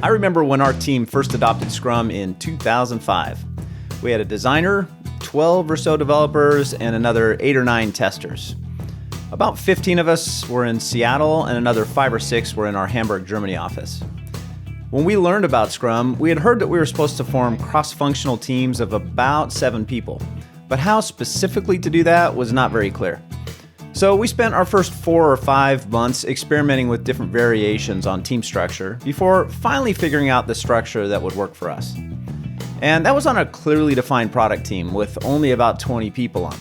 I remember when our team first adopted Scrum in 2005. We had a designer, 12 or so developers, and another 8 or 9 testers. About 15 of us were in Seattle, and another 5 or 6 were in our Hamburg, Germany office. When we learned about Scrum, we had heard that we were supposed to form cross-functional teams of about 7 people, but how specifically to do that was not very clear. So we spent our first 4 or 5 months experimenting with different variations on team structure before finally figuring out the structure that would work for us. And that was on a clearly defined product team with only about 20 people on,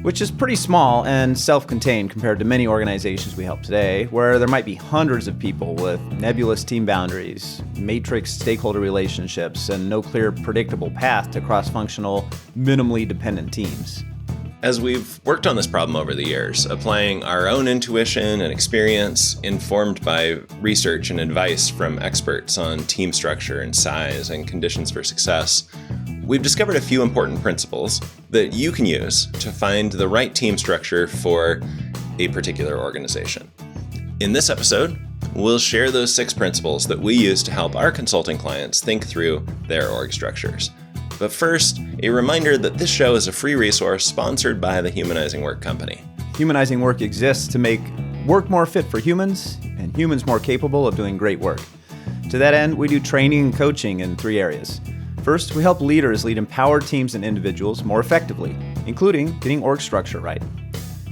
which is pretty small and self-contained compared to many organizations we help today, where there might be hundreds of people with nebulous team boundaries, matrix stakeholder relationships, and no clear predictable path to cross-functional, minimally dependent teams. As we've worked on this problem over the years, applying our own intuition and experience informed by research and advice from experts on team structure and size and conditions for success, we've discovered a few important principles that you can use to find the right team structure for a particular organization. In this episode, we'll share those 6 principles that we use to help our consulting clients think through their org structures. But first, a reminder that this show is a free resource sponsored by the Humanizing Work company. Humanizing Work exists to make work more fit for humans and humans more capable of doing great work. To that end, we do training and coaching in 3 areas. First, we help leaders lead empowered teams and individuals more effectively, including getting org structure right.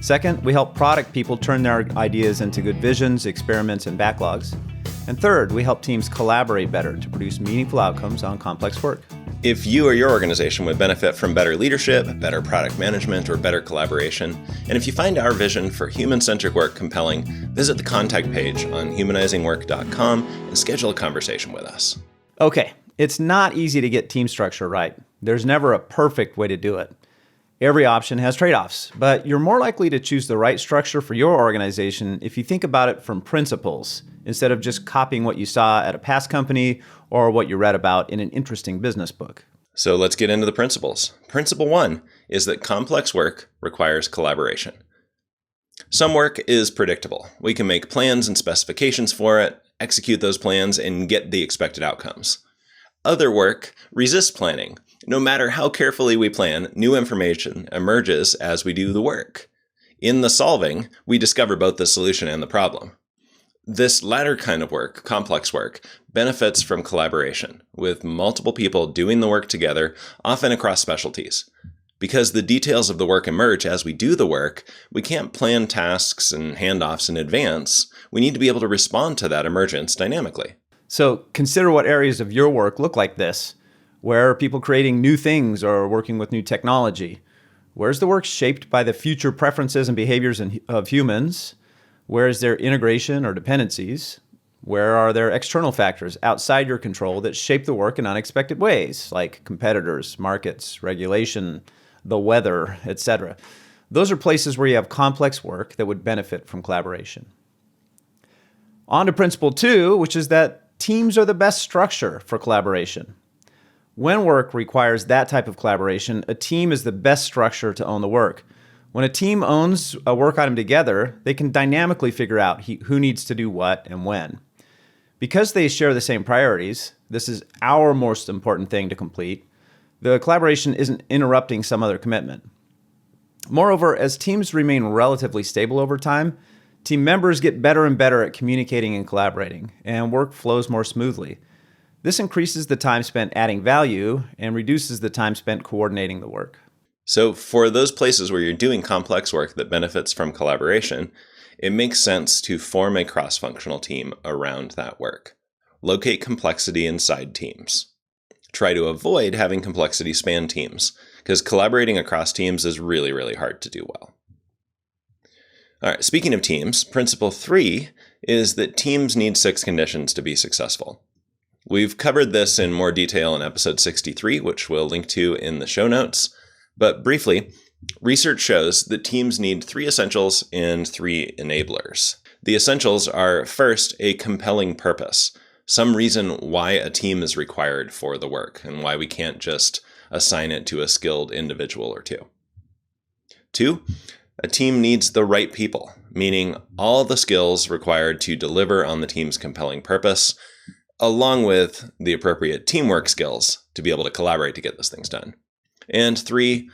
Second, we help product people turn their ideas into good visions, experiments, and backlogs. And third, we help teams collaborate better to produce meaningful outcomes on complex work. If you or your organization would benefit from better leadership, better product management, or better collaboration, and if you find our vision for human-centric work compelling, visit the contact page on humanizingwork.com and schedule a conversation with us. Okay, it's not easy to get team structure right. There's never a perfect way to do it. Every option has trade-offs, but you're more likely to choose the right structure for your organization if you think about it from principles, instead of just copying what you saw at a past company or what you read about in an interesting business book. So let's get into the principles. Principle 1 is that complex work requires collaboration. Some work is predictable. We can make plans and specifications for it, execute those plans, and get the expected outcomes. Other work resists planning. No matter how carefully we plan, new information emerges as we do the work. In the solving, we discover both the solution and the problem. This latter kind of work, complex work, benefits from collaboration, with multiple people doing the work together, often across specialties. Because the details of the work emerge as we do the work, we can't plan tasks and handoffs in advance. We need to be able to respond to that emergence dynamically. So consider what areas of your work look like this. Where are people creating new things or working with new technology? Where's the work shaped by the future preferences and behaviors of humans? Where is there integration or dependencies? Where are there external factors outside your control that shape the work in unexpected ways, like competitors, markets, regulation, the weather, etc.? Those are places where you have complex work that would benefit from collaboration. On to principle 2, which is that teams are the best structure for collaboration. When work requires that type of collaboration, a team is the best structure to own the work. When a team owns a work item together, they can dynamically figure out who needs to do what and when. Because they share the same priorities, this is our most important thing to complete, the collaboration isn't interrupting some other commitment. Moreover, as teams remain relatively stable over time, team members get better and better at communicating and collaborating, and work flows more smoothly. This increases the time spent adding value and reduces the time spent coordinating the work. So for those places where you're doing complex work that benefits from collaboration, it makes sense to form a cross-functional team around that work. Locate complexity inside teams. Try to avoid having complexity span teams, because collaborating across teams is really, really hard to do well. All right, speaking of teams, principle 3 is that teams need 6 conditions to be successful. We've covered this in more detail in episode 63, which we'll link to in the show notes. But briefly, research shows that teams need 3 essentials and 3 enablers. The essentials are, first, a compelling purpose, some reason why a team is required for the work and why we can't just assign it to a skilled individual or 2. 2, a team needs the right people, meaning all the skills required to deliver on the team's compelling purpose along with the appropriate teamwork skills to be able to collaborate to get those things done. And 3,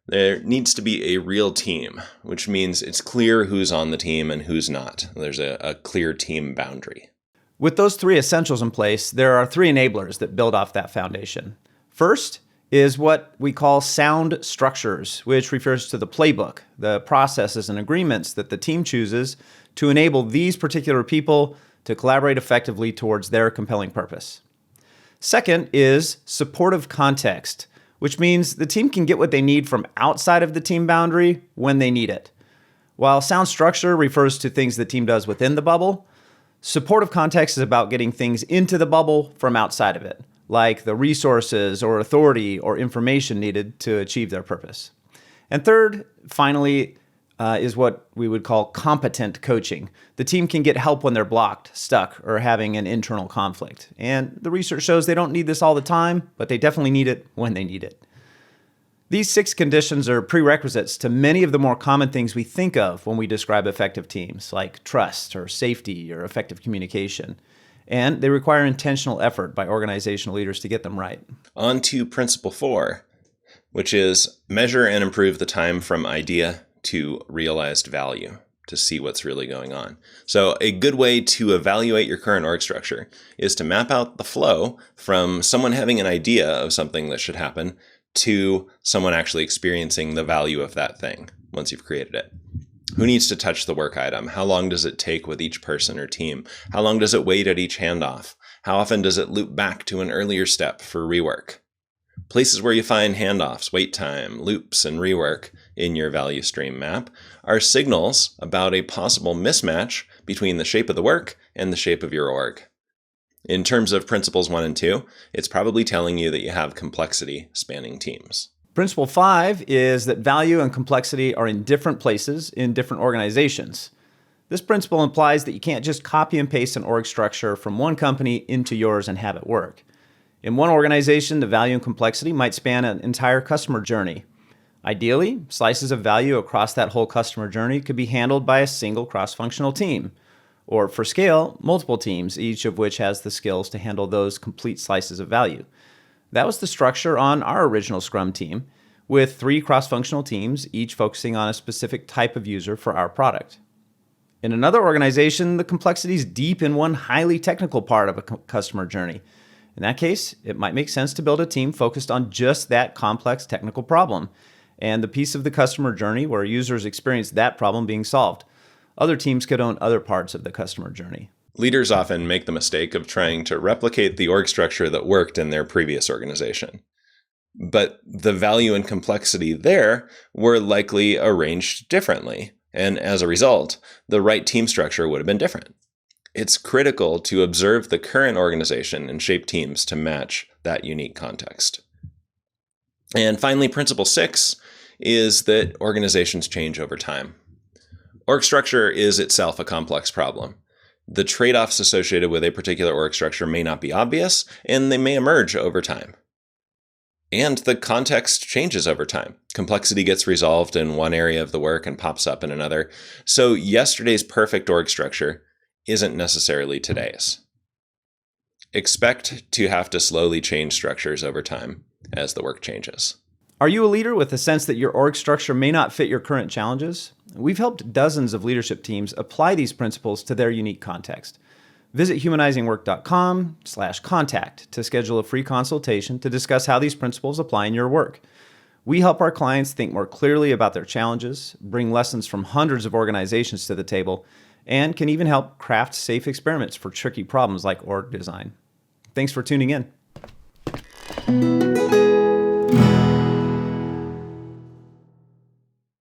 there needs to be a real team, which means it's clear who's on the team and who's not. There's a clear team boundary. With those 3 essentials in place, there are 3 enablers that build off that foundation. First is what we call sound structures, which refers to the playbook, the processes and agreements that the team chooses to enable these particular people to collaborate effectively towards their compelling purpose. Second is supportive context, which means the team can get what they need from outside of the team boundary when they need it. While sound structure refers to things the team does within the bubble, supportive context is about getting things into the bubble from outside of it, like the resources or authority or information needed to achieve their purpose. And third, finally, is what we would call competent coaching. The team can get help when they're blocked, stuck, or having an internal conflict. And the research shows they don't need this all the time, but they definitely need it when they need it. These 6 conditions are prerequisites to many of the more common things we think of when we describe effective teams, like trust or safety or effective communication. And they require intentional effort by organizational leaders to get them right. On to principle 4, which is measure and improve the time from idea to realized value, to see what's really going on. So a good way to evaluate your current org structure is to map out the flow from someone having an idea of something that should happen to someone actually experiencing the value of that thing once you've created it. Who needs to touch the work item? How long does it take with each person or team? How long does it wait at each handoff? How often does it loop back to an earlier step for rework? Places where you find handoffs, wait time, loops, and rework in your value stream map are signals about a possible mismatch between the shape of the work and the shape of your org. In terms of principles 1 and 2, it's probably telling you that you have complexity spanning teams. Principle 5 is that value and complexity are in different places in different organizations. This principle implies that you can't just copy and paste an org structure from one company into yours and have it work. In one organization, the value and complexity might span an entire customer journey. Ideally, slices of value across that whole customer journey could be handled by a single cross-functional team. Or for scale, multiple teams, each of which has the skills to handle those complete slices of value. That was the structure on our original Scrum team, with 3 cross-functional teams, each focusing on a specific type of user for our product. In another organization, the complexity is deep in one highly technical part of a customer journey. In that case, it might make sense to build a team focused on just that complex technical problem and the piece of the customer journey where users experience that problem being solved. Other teams could own other parts of the customer journey. Leaders often make the mistake of trying to replicate the org structure that worked in their previous organization. But the value and complexity there were likely arranged differently, and as a result, the right team structure would have been different. It's critical to observe the current organization and shape teams to match that unique context. And finally, principle 6 is that organizations change over time. Org structure is itself a complex problem. The trade-offs associated with a particular org structure may not be obvious, and they may emerge over time. And the context changes over time. Complexity gets resolved in one area of the work and pops up in another. So yesterday's perfect org structure isn't necessarily today's. Expect to have to slowly change structures over time as the work changes. Are you a leader with a sense that your org structure may not fit your current challenges? We've helped dozens of leadership teams apply these principles to their unique context. Visit humanizingwork.com/contact to schedule a free consultation to discuss how these principles apply in your work. We help our clients think more clearly about their challenges, bring lessons from hundreds of organizations to the table, and can even help craft safe experiments for tricky problems like org design. Thanks for tuning in.